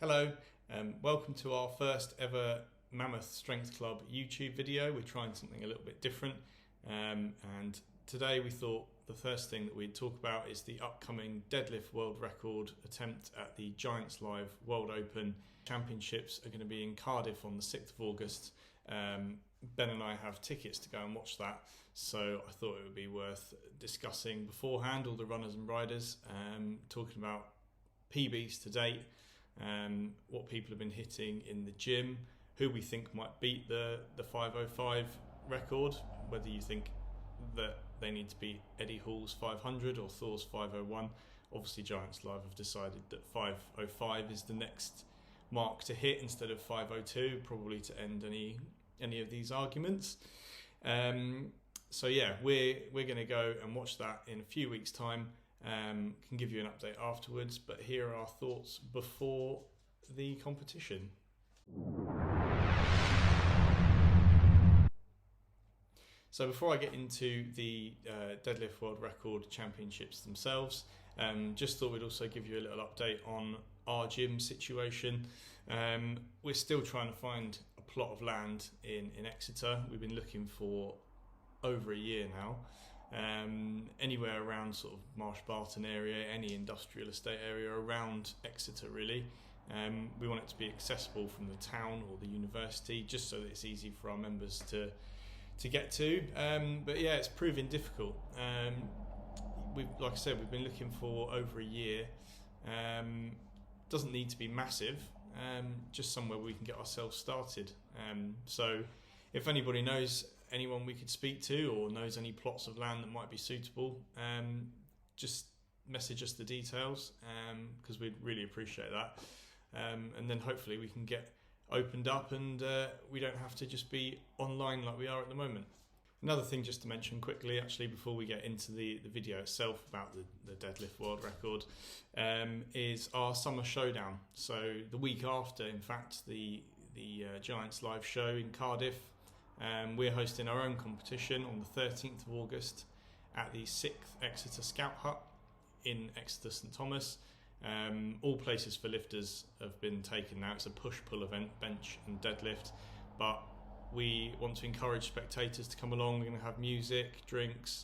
Hello, welcome to our first ever Mammoth Strength Club YouTube video. We're trying something a little bit different, and today we thought the first thing that we'd talk about is the upcoming deadlift world record attempt at the Giants Live World Open Championships are going to be in Cardiff on the 6th of August. Ben and I have tickets to go and watch that, so I thought it would be worth discussing beforehand, all the runners and riders, talking about PBs to date, what people have been hitting in the gym, who we think might beat the 505 record, whether you think that they need to beat Eddie Hall's 500 or Thor's 501. Obviously Giants Live have decided that 505 is the next mark to hit instead of 502, probably to end any of these arguments. So yeah, we're going to go and watch that in a few weeks' time. Can give you an update afterwards, but here are our thoughts before the competition. So before I get into the Deadlift World Record Championships themselves, just thought we'd also give you a little update on our gym situation. We're still trying to find a plot of land in Exeter. We've been looking for over a year now. Anywhere around sort of Marsh Barton area, any industrial estate area around Exeter really. We want it to be accessible from the town or the university, just so that it's easy for our members to get to. But yeah, it's proving difficult. Like I said, we've been looking for over a year. Doesn't need to be massive, just somewhere we can get ourselves started. So if anybody knows anyone we could speak to or knows any plots of land that might be suitable, just message us the details, because we'd really appreciate that, and then hopefully we can get opened up and we don't have to just be online like we are at the moment. Another thing just to mention quickly actually before we get into the video itself about the deadlift world record, is our summer showdown. So the week after, in fact, the Giants Live show in Cardiff, we're hosting our own competition on the 13th of August at the 6th Exeter Scout Hut in Exeter St Thomas. All places for lifters have been taken now. It's a push-pull event, bench and deadlift, but we want to encourage spectators to come along. We're going to have music, drinks,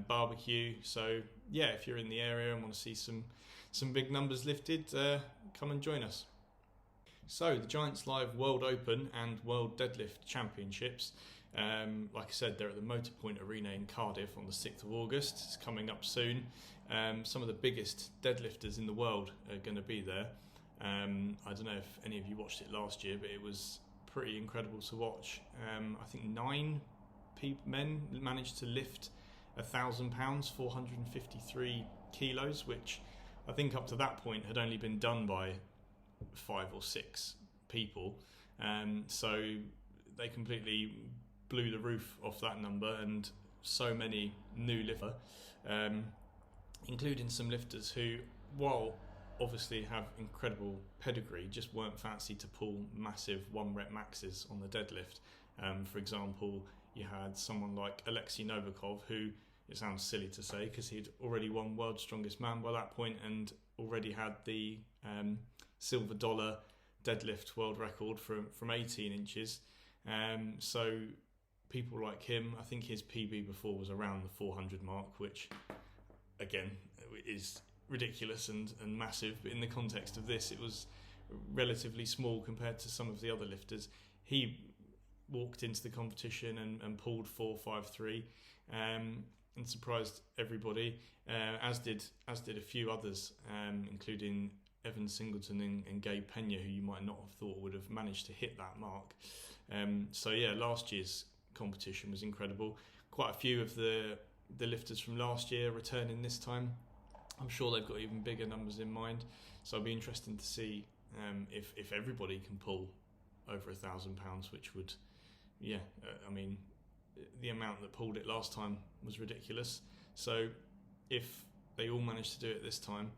barbecue. So yeah, if you're in the area and want to see some big numbers lifted, come and join us. So the Giants Live World Open and World Deadlift Championships, like I said, they're at the Motorpoint Arena in Cardiff on the 6th of August. It's coming up soon. Some of the biggest deadlifters in the world are going to be there. I don't know if any of you watched it last year, but it was pretty incredible to watch. I think 9 men managed to lift 1,000 pounds, 453 kilos, which I think up to that point had only been done by 5 or 6 people, so they completely blew the roof off that number, and so many new lifters, including some lifters who, while obviously have incredible pedigree, just weren't fancy to pull massive 1 rep maxes on the deadlift. For example, you had someone like Alexei Novikov, who, it sounds silly to say because he'd already won World's Strongest Man by that point and already had the silver dollar deadlift world record from 18 inches. So people like him, I think his PB before was around the 400 mark, which again is ridiculous and massive, but in the context of this it was relatively small compared to some of the other lifters. He walked into the competition and pulled 453 and surprised everybody, as did a few others, including Evan Singleton and Gabe Pena, who you might not have thought would have managed to hit that mark. So yeah, last year's competition was incredible. Quite a few of the lifters from last year returning this time. I'm sure they've got even bigger numbers in mind, so it'll be interesting to see if everybody can pull over 1,000 pounds, which would, I mean, the amount that pulled it last time was ridiculous. So if they all manage to do it this time,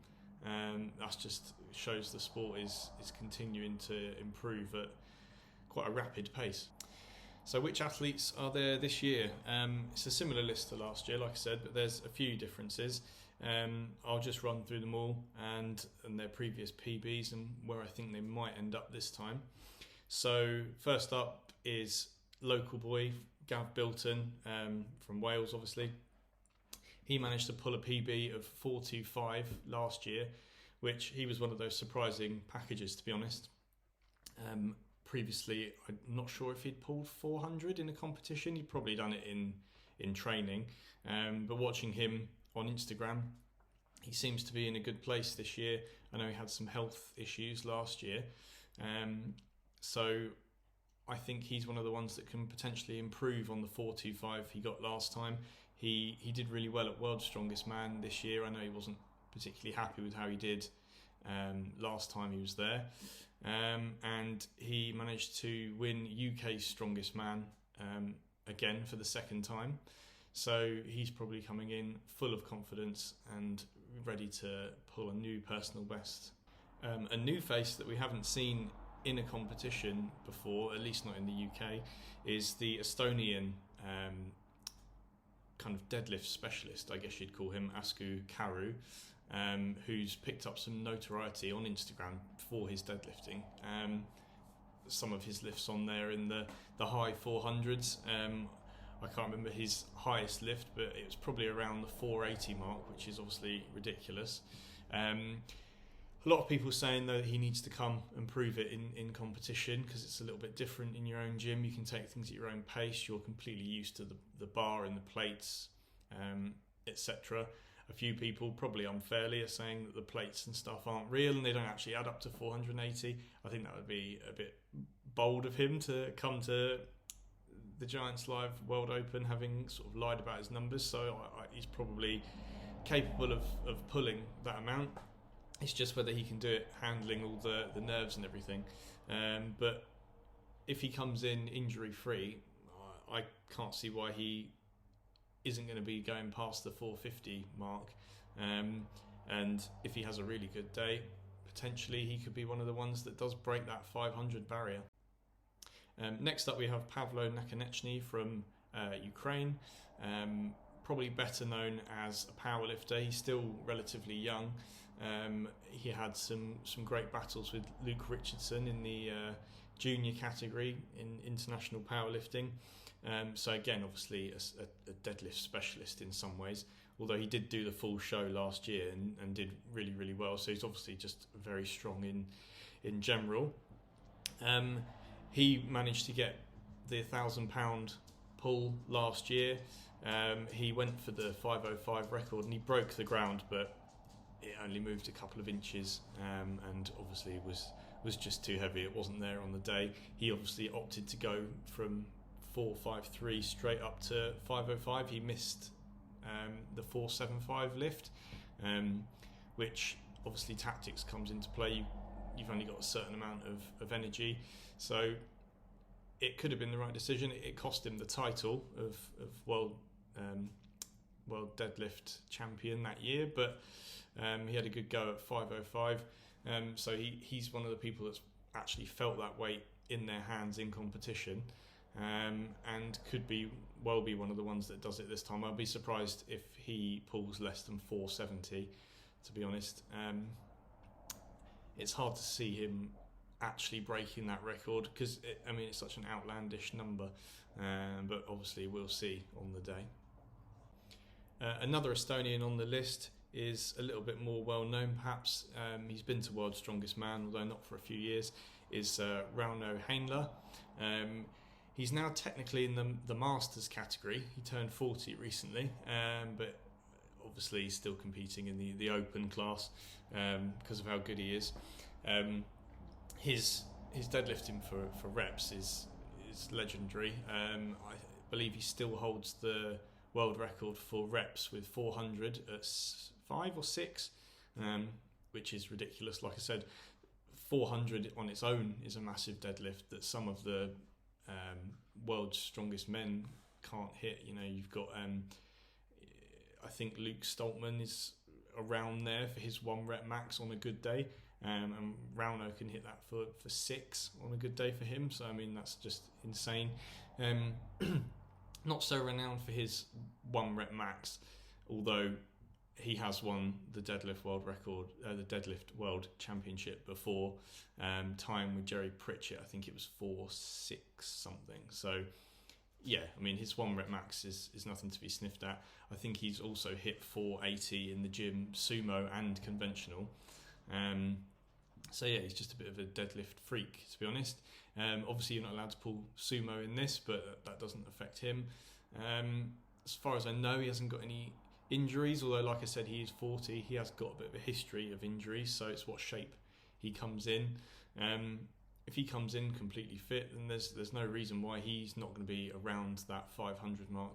that just shows the sport is continuing to improve at quite a rapid pace. So which athletes are there this year? It's a similar list to last year, like I said, but there's a few differences. I'll just run through them all and their previous PBs and where I think they might end up this time. So first up is local boy Gav Bilton from Wales, obviously. He managed to pull a PB of 4:25 last year, which he was one of those surprising packages, to be honest. Previously, I'm not sure if he'd pulled 400 in a competition. He'd probably done it in training. But watching him on Instagram, he seems to be in a good place this year. I know he had some health issues last year. So I think he's one of the ones that can potentially improve on the 4:25 he got last time. He did really well at World's Strongest Man this year. I know he wasn't particularly happy with how he did last time he was there. And he managed to win UK's Strongest Man again for the second time. So he's probably coming in full of confidence and ready to pull a new personal best. A new face that we haven't seen in a competition before, at least not in the UK, is the Estonian kind of deadlift specialist, I guess you'd call him, Asku Karu, who's picked up some notoriety on Instagram for his deadlifting. Some of his lifts on there in the high 400s. I can't remember his highest lift, but it was probably around the 480 mark, which is obviously ridiculous. A lot of people saying that he needs to come and prove it in competition because it's a little bit different in your own gym. You can take things at your own pace. You're completely used to the bar and the plates, etc. A few people, probably unfairly, are saying that the plates and stuff aren't real and they don't actually add up to 480. I think that would be a bit bold of him to come to the Giants Live World Open having sort of lied about his numbers. So he's probably capable of pulling that amount. It's just whether he can do it handling all the nerves and everything. But if he comes in injury-free, I can't see why he isn't going to be going past the 450 mark. And if he has a really good day, potentially he could be one of the ones that does break that 500 barrier. Next up we have Pavlo Nakonechny from Ukraine. Probably better known as a powerlifter. He's still relatively young. He had some great battles with Luke Richardson in the junior category in international powerlifting. So again, obviously a deadlift specialist in some ways, although he did do the full show last year and did really, really well. So he's obviously just very strong in general. He managed to get the 1,000-pound pull last year. He went for the 5:05 record and he broke the ground, but it only moved a couple of inches, and obviously was just too heavy. It wasn't there on the day. He obviously opted to go from 4:53 straight up to 5:05. He missed the 4:75 lift, which obviously tactics comes into play. You've only got a certain amount of energy, so it could have been the right decision. It cost him the title of world deadlift champion that year, but he had a good go at 5:05. So he's one of the people that's actually felt that weight in their hands in competition, and could be one of the ones that does it this time. I'd be surprised if he pulls less than 470, to be honest. It's hard to see him actually breaking that record because it's such an outlandish number, but obviously we'll see on the day. Another Estonian on the list is a little bit more well known perhaps. He's been to World's Strongest Man, although not for a few years, is Rauno Heinla. He's now technically in the Masters category. He turned 40 recently, but obviously he's still competing in the Open class because of how good he is. His deadlifting for reps is legendary. I believe he still holds the world record for reps with 400 at 5 or 6, which is ridiculous. Like I said, 400 on its own is a massive deadlift that some of the world's strongest men can't hit. You've got I think Luke Stoltman is around there for his 1 rep max on a good day, and Rauno can hit that for 6 on a good day for him. So I mean, that's just insane. Not so renowned for his 1 rep max, although he has won the deadlift world record, the deadlift world championship before, time with Jerry Pritchett. I think it was 4.6 something. So yeah, I mean, his 1 rep max is nothing to be sniffed at. I think he's also hit 480 in the gym, sumo and conventional. So yeah, he's just a bit of a deadlift freak, to be honest. Obviously, you're not allowed to pull sumo in this, but that doesn't affect him. As far as I know, he hasn't got any injuries, although like I said, he is 40. He has got a bit of a history of injuries, so it's what shape he comes in. If he comes in completely fit, then there's no reason why he's not going to be around that 500 mark.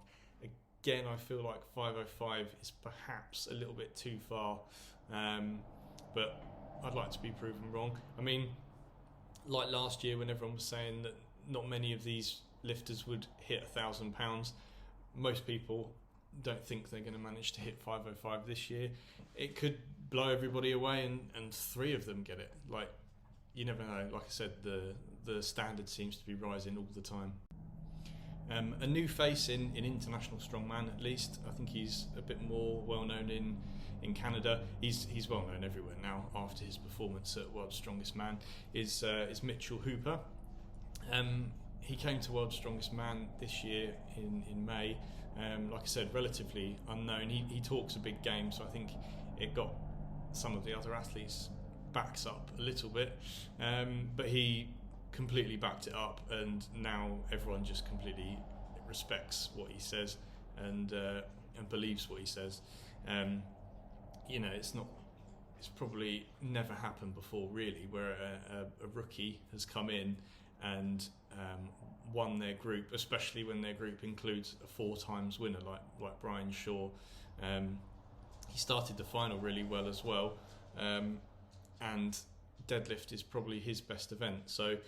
Again, I feel like 505 is perhaps a little bit too far, but I'd like to be proven wrong. I mean, like last year when everyone was saying that not many of these lifters would hit 1,000 pounds, most people don't think they're going to manage to hit 505 this year. It could blow everybody away and 3 of them get it. Like, you never know. Like I said, the standard seems to be rising all the time. A new face in international strongman, at least. I think he's a bit more well known in Canada. He's well known everywhere now after his performance at World's Strongest Man. Is Mitchell Hooper. He came to World's Strongest Man this year in May. Like I said, relatively unknown. He talks a big game, so I think it got some of the other athletes' backs up a little bit, but he completely backed it up, and now everyone just completely respects what he says and believes what he says. You know, it's probably never happened before, really, where a rookie has come in and won their group, especially when their group includes a 4 times winner like Brian Shaw. He started the final really well as well, and deadlift is probably his best event. So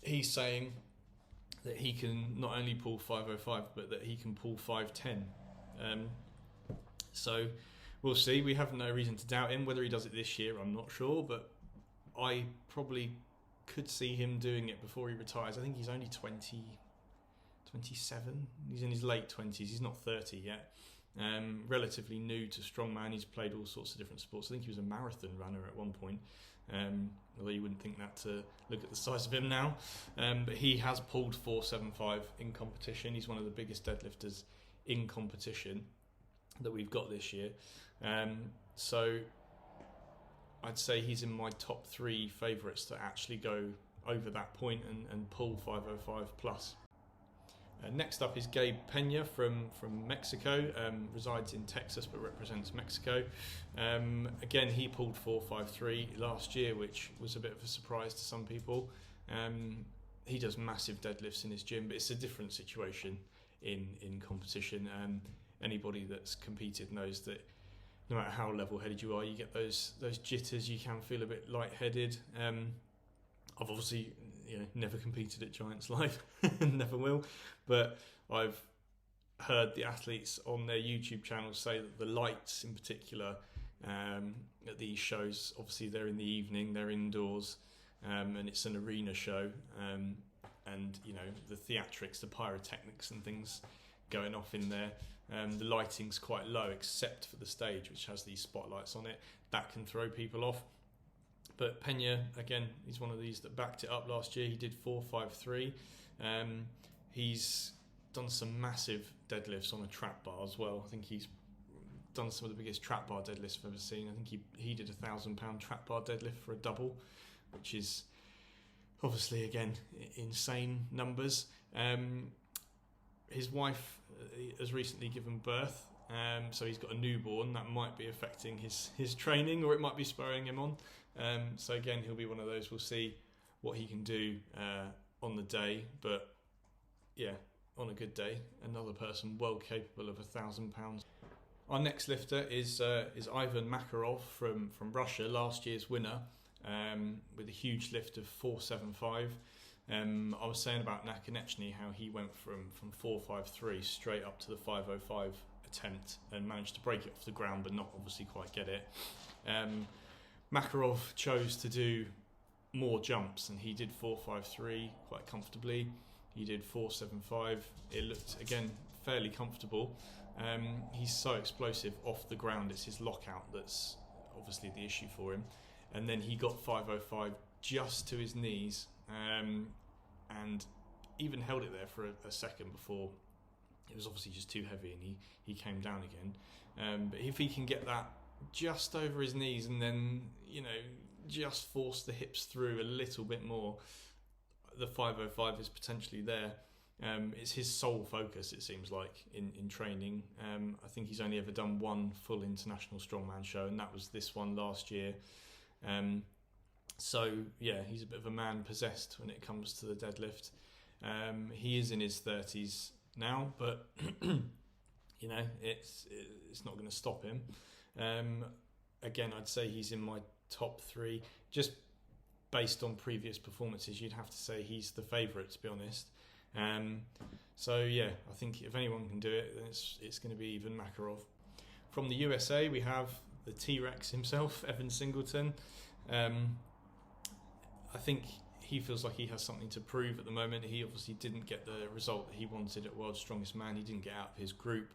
he's saying that he can not only pull 505, but that he can pull 510. So we'll see. We have no reason to doubt him. Whether he does it this year, I'm not sure, but I probably could see him doing it before he retires. I think he's only 27. He's in his late 20s. He's not 30 yet. Relatively new to strongman. He's played all sorts of different sports. I think he was a marathon runner at one point, although you wouldn't think that to look at the size of him now. But he has pulled 475 in competition. He's one of the biggest deadlifters in competition that we've got this year. So I'd say he's in my top 3 favourites to actually go over that point and pull 505 plus. Next up is Gabe Pena from Mexico, resides in Texas but represents Mexico. Again, he pulled 453 last year, which was a bit of a surprise to some people. He does massive deadlifts in his gym, but it's a different situation in competition. Anybody that's competed knows that no matter how level-headed you are, you get those jitters. You can feel a bit lightheaded. I've obviously never competed at Giants Live, never will, but I've heard the athletes on their YouTube channels say that the lights in particular at these shows, obviously they're in the evening, they're indoors, and it's an arena show, and the theatrics, the pyrotechnics and things going off in there. The lighting's quite low except for the stage, which has these spotlights on it. That can throw people off. But Pena, again, he's one of these that backed it up last year. He did 453. He's done some massive deadlifts on a trap bar as well. I think he's done some of the biggest trap bar deadlifts I've ever seen. I think he did a 1,000-pound trap bar deadlift for a double, which is obviously, again, insane numbers. His wife has recently given birth, so he's got a newborn. That might be affecting his training, or it might be spurring him on. So again, he'll be one of those. We'll see what he can do on the day, but yeah, on a good day, another person well capable of 1,000 pounds. Our next lifter is Ivan Makarov from Russia, last year's winner, with a huge lift of 475. I was saying about Nakonechny, how he went from 453 straight up to the 505 attempt and managed to break it off the ground, but not obviously quite get it. Makarov chose to do more jumps, and he did 4.53 quite comfortably. He did 4.75. It looked, again, fairly comfortable. He's so explosive off the ground. It's his lockout that's obviously the issue for him. And then he got 5.05 just to his knees, and even held it there for a second before it was obviously just too heavy, and he came down again. But if he can get that just over his knees and then, just force the hips through a little bit more, the 5.05 is potentially there. It's his sole focus, it seems like, in training. I think he's only ever done one full international strongman show, and that was this one last year. So yeah, he's a bit of a man possessed when it comes to the deadlift. He is in his 30s now, but it's not going to stop him. Again, I'd say he's in my top 3. Just based on previous performances, you'd have to say he's the favourite, to be honest. So yeah, I think if anyone can do it, then it's going to be even Makarov. From the USA, we have the T-Rex himself, Evan Singleton. I think he feels like he has something to prove at the moment. He obviously didn't get the result that he wanted at World's Strongest Man. He didn't get out of his group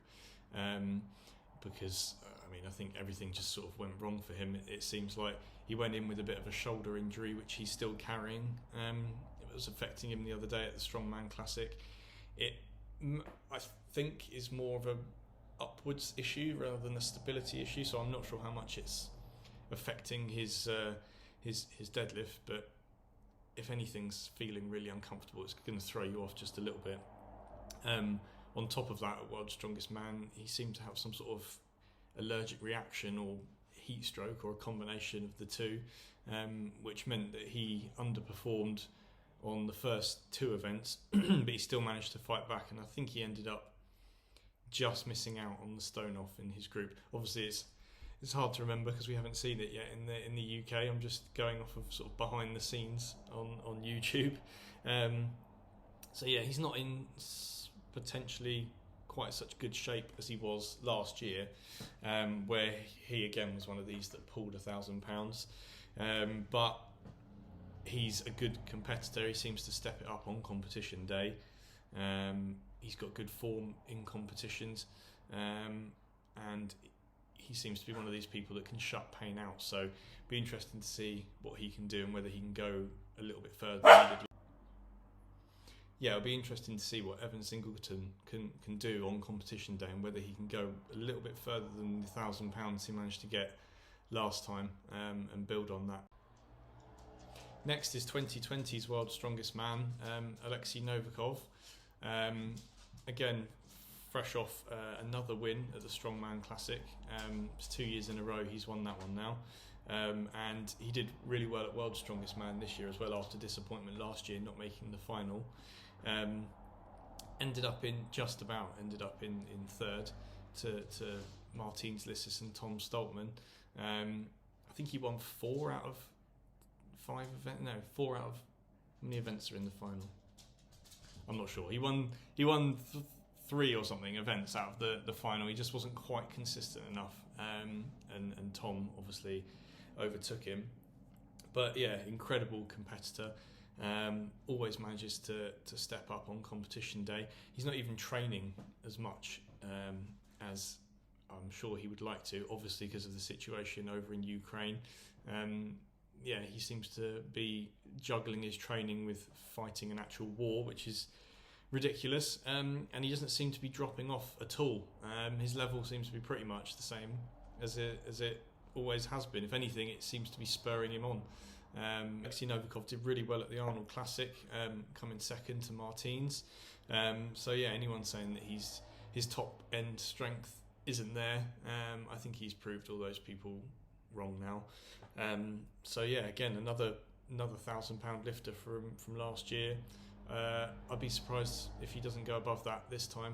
because, I think everything just sort of went wrong for him. It seems like he went in with a bit of a shoulder injury, which he's still carrying. It was affecting him the other day at the Strongman Classic. I think, is more of a upwards issue rather than a stability issue, so I'm not sure how much it's affecting his deadlift, but if anything's feeling really uncomfortable, it's going to throw you off just a little bit. On top of that, at World's Strongest Man, he seemed to have some sort of allergic reaction or heat stroke, or a combination of the two, which meant that he underperformed on the first 2 events, but he still managed to fight back, and I think he ended up just missing out on the stone off in his group. Obviously it's hard to remember because we haven't seen it yet in the UK. I'm just going off of sort of behind the scenes on YouTube. So yeah, he's not in potentially quite such good shape as he was last year, where he again was one of these that pulled 1,000 pounds. But he's a good competitor. He seems to step it up on competition day. He's got good form in competitions, and he seems to be one of these people that can shut pain out. So it'll be interesting to see what he can do and whether he can go a little bit further than he did. Yeah, it'll be interesting to see what Evan Singleton can do on competition day, and whether he can go a little bit further than the £1,000 he managed to get last time, and build on that. Next is 2020's World's Strongest Man, Alexei Novikov. Again, fresh off another win at the Strongman Classic. It's 2 years in a row he's won that one now. And he did really well at World's Strongest Man this year as well, after disappointment last year not making the final. Ended up in third to Martins Lissis and Tom Stoltman. I think he won 4 out of 5 events. No, 4 out of, how many events are in the final? I'm not sure. He won 3 or something events out of the final. He just wasn't quite consistent enough, and Tom obviously overtook him. But yeah, incredible competitor. Always manages to step up on competition day. He's not even training as much as I'm sure he would like to, obviously because of the situation over in Ukraine. Yeah, he seems to be juggling his training with fighting an actual war, which is ridiculous, and he doesn't seem to be dropping off at all. His level seems to be pretty much the same as it always has been. If anything, it seems to be spurring him on. Alexei Novikov did really well at the Arnold Classic, coming second to Martins. So yeah, anyone saying that his top end strength isn't there, I think he's proved all those people wrong now. So yeah, again, another £1,000 lifter from last year. I'd be surprised if he doesn't go above that this time.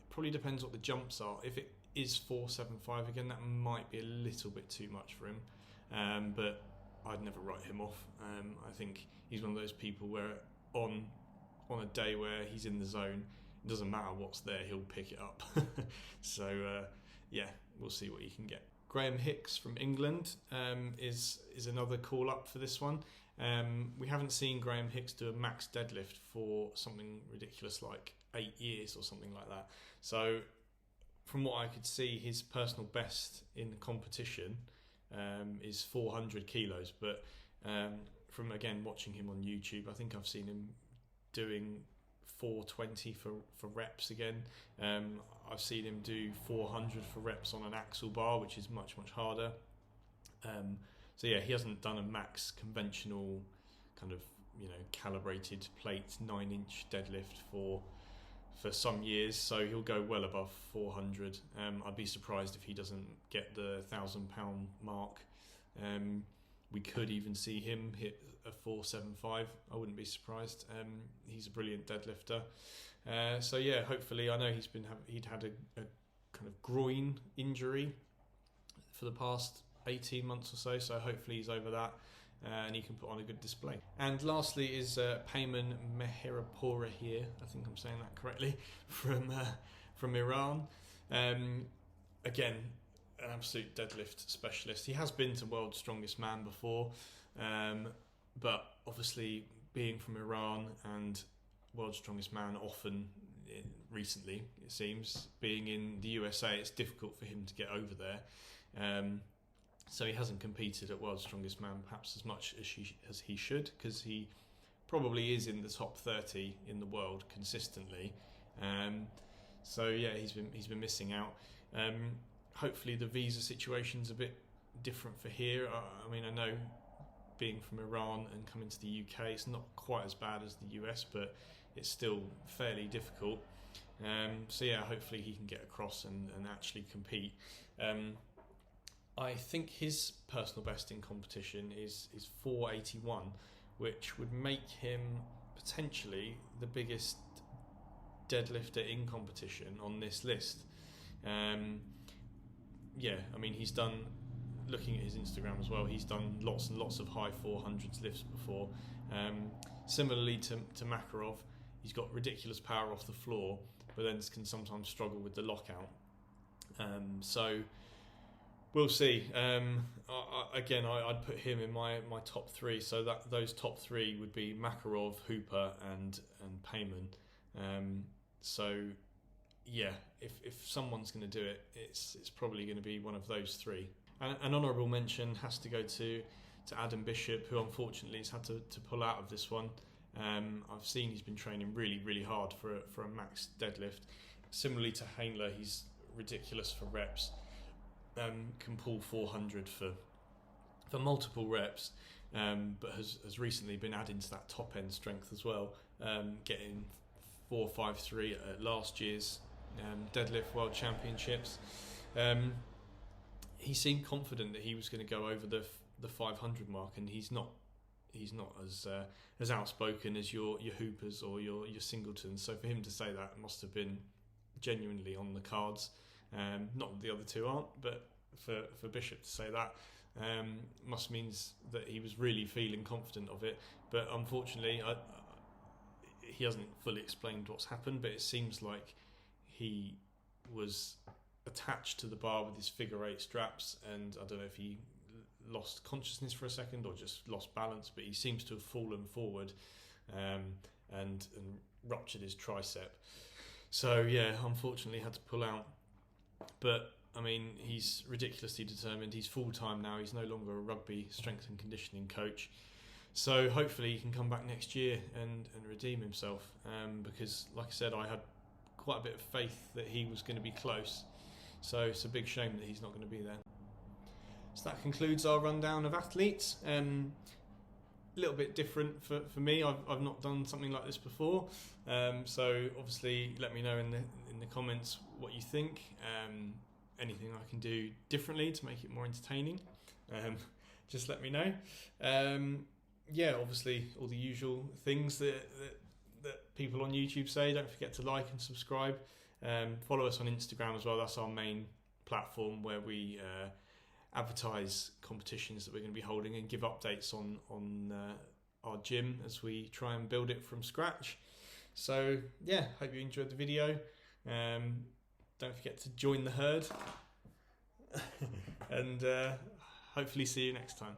Probably depends what the jumps are. If it is 4.75 again, that might be a little bit too much for him. But I'd never write him off. I think he's one of those people where on a day where he's in the zone, it doesn't matter what's there, he'll pick it up. So yeah, we'll see what he can get. Graham Hicks from England is another call up for this one. We haven't seen Graham Hicks do a max deadlift for something ridiculous like 8 years or something like that. So from what I could see, his personal best in the competition is 400 kilos. But from, again, watching him on YouTube, I think I've seen him doing 420 for reps again. I've seen him do 400 for reps on an axle bar, which is much harder. So yeah, he hasn't done a max conventional kind of, calibrated plate 9-inch deadlift for some years, so he'll go well above 400. I'd be surprised if he doesn't get the 1,000-pound mark. We could even see him hit a 475. I wouldn't be surprised. He's a brilliant deadlifter. So yeah, hopefully, I know he'd had a kind of groin injury for the past 18 months or so. So hopefully he's over that and he can put on a good display. And lastly is Payman Meherapora here. I think I'm saying that correctly, from Iran. Again, an absolute deadlift specialist. He has been to World's Strongest Man before, but obviously being from Iran and World's Strongest Man often recently, it seems, being in the USA, it's difficult for him to get over there. So he hasn't competed at World's Strongest Man perhaps as much as he should, because he probably is in the top 30 in the world consistently. So yeah, he's been missing out. Hopefully the visa situation's a bit different for here. I mean, I know being from Iran and coming to the UK, it's not quite as bad as the US, but it's still fairly difficult. So yeah, hopefully he can get across and actually compete. I think his personal best in competition is 481, which would make him potentially the biggest deadlifter in competition on this list. Yeah, I mean, he's done, looking at his Instagram as well, he's done lots and lots of high 400s lifts before. Similarly to Makarov, he's got ridiculous power off the floor, but then can sometimes struggle with the lockout. So we'll see. I'd put him in my top three. So that those top three would be Makarov, Hooper, and Payman. So yeah, if someone's going to do it, it's probably going to be one of those three. And an honourable mention has to go to Adam Bishop, who unfortunately has had to pull out of this one. I've seen he's been training really hard for a max deadlift. Similarly to Hainler, he's ridiculous for reps. Can pull 400 for multiple reps, but has recently been adding to that top end strength as well, getting 453 at last year's deadlift world championships. He seemed confident that he was going to go over the 500 mark, and he's not as outspoken as your Hoopers or your Singletons. So for him to say that must have been genuinely on the cards. Not that the other two aren't, but for Bishop to say that must means that he was really feeling confident of it. But unfortunately, he hasn't fully explained what's happened, but it seems like he was attached to the bar with his figure eight straps, and I don't know if he lost consciousness for a second or just lost balance, but he seems to have fallen forward and ruptured his tricep. So yeah, unfortunately had to pull out. But I mean, he's ridiculously determined. He's full-time now. He's no longer a rugby strength and conditioning coach. So hopefully he can come back next year and redeem himself. Because like I said, I had quite a bit of faith that he was going to be close. So it's a big shame that he's not going to be there. So that concludes our rundown of athletes. A little bit different for me. I've not done something like this before. So obviously let me know in the comments what you think. Anything I can do differently to make it more entertaining, just let me know. Yeah, obviously all the usual things that people on YouTube say. Don't forget to like and subscribe. Follow us on Instagram as well. That's our main platform where we advertise competitions that we're going to be holding and give updates on our gym as we try and build it from scratch. So yeah, hope you enjoyed the video. Don't forget to join the herd, and hopefully see you next time.